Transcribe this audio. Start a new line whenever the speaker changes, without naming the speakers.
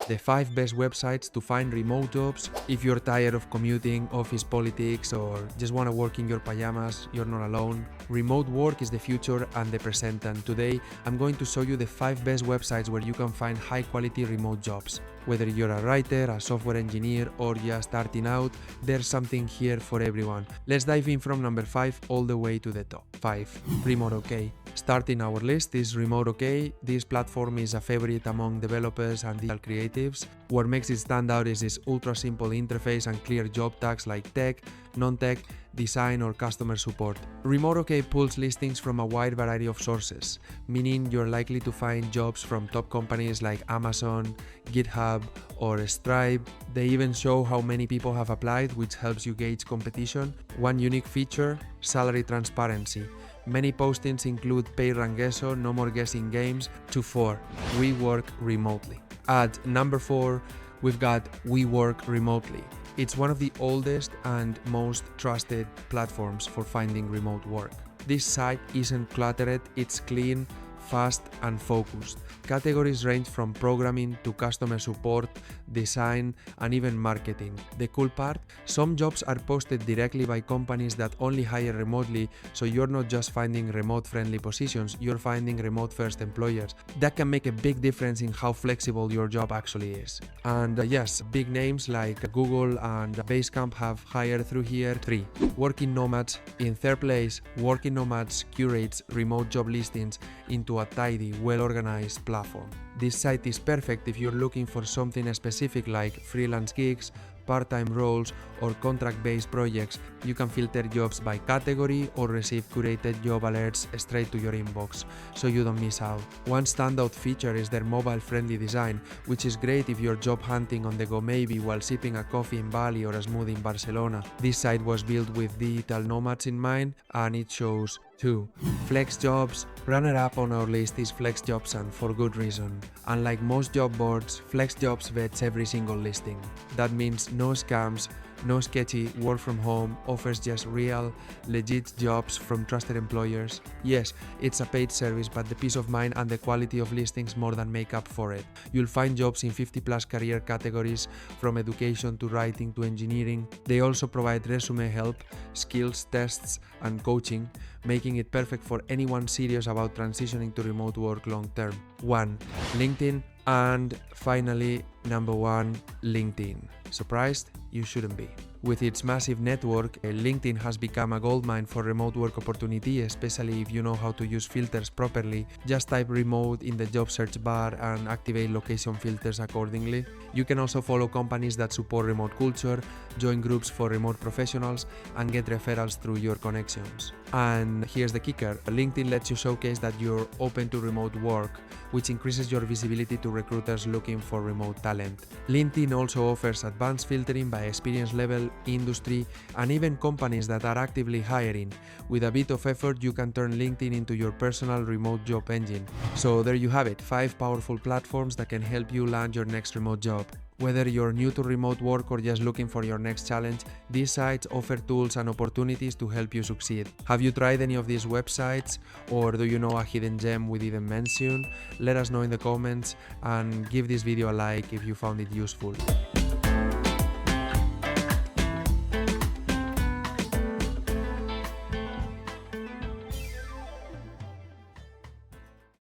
the 5 best websites to find remote jobs. If you're tired of commuting, office politics, or just want to work in your pajamas, you're not alone. Remote work is the future and the present, and today I'm going to show you the 5 best websites where you can find high quality remote jobs. Whether you're a writer, a software engineer, or just starting out, there's something here for everyone. Let's dive in from number 5 all the way to the top. 5. Remote OK. Starting our list is Remote OK. This platform is a favorite among developers and digital creatives. What makes it stand out is its ultra simple interface and clear job tags like tech, non-tech, design, or customer support. Remote OK pulls listings from a wide variety of sources, meaning you're likely to find jobs from top companies like Amazon, GitHub, or Stripe. They even show how many people have applied, which helps you gauge competition. One unique feature: salary transparency. Many postings include pay rangeso, no more guessing games. 4. We work remotely. At number 4, we've got We Work Remotely. It's one of the oldest and most trusted platforms for finding remote work. This site isn't cluttered, it's clean, fast, and focused. Categories range from programming to customer support, design, and even marketing. The cool part? Some jobs are posted directly by companies that only hire remotely, so you're not just finding remote-friendly positions, you're finding remote-first employers. That can make a big difference in how flexible your job actually is. And yes, big names like Google and Basecamp have hired through here. 3. Working Nomads. In third place, Working Nomads curates remote job listings into a tidy, well-organized platform. This site is perfect if you're looking for something specific like freelance gigs, part-time roles, or contract-based projects. You can filter jobs by category or receive curated job alerts straight to your inbox, so you don't miss out. One standout feature is their mobile-friendly design, which is great if you're job hunting on the go, maybe while sipping a coffee in Bali or a smoothie in Barcelona. This site was built with digital nomads in mind, and it shows. 2. Flex Jobs. Runner-up on our list is Flex Jobs, and for good reason. Unlike most job boards, Flex Jobs vets every single listing. That means no scams, no sketchy work from home, offers just real, legit jobs from trusted employers. Yes, it's a paid service, but the peace of mind and the quality of listings more than make up for it. You'll find jobs in 50+ career categories, from education to writing to engineering. They also provide resume help, skills tests, and coaching, making it perfect for anyone serious about transitioning to remote work long term. 1. LinkedIn. And finally, number 1, LinkedIn. Surprised? You shouldn't be. With its massive network, LinkedIn has become a goldmine for remote work opportunity, especially if you know how to use filters properly. Just type remote in the job search bar and activate location filters accordingly. You can also follow companies that support remote culture, join groups for remote professionals, and get referrals through your connections. And here's the kicker: LinkedIn lets you showcase that you're open to remote work, which increases your visibility to recruiters looking for remote talent. LinkedIn also offers advanced filtering by experience level, industry, and even companies that are actively hiring. With a bit of effort, you can turn LinkedIn into your personal remote job engine. So there you have it, 5 powerful platforms that can help you land your next remote job. Whether you're new to remote work or just looking for your next challenge, these sites offer tools and opportunities to help you succeed. Have you tried any of these websites, or do you know a hidden gem we didn't mention? Let us know in the comments, and give this video a like if you found it useful.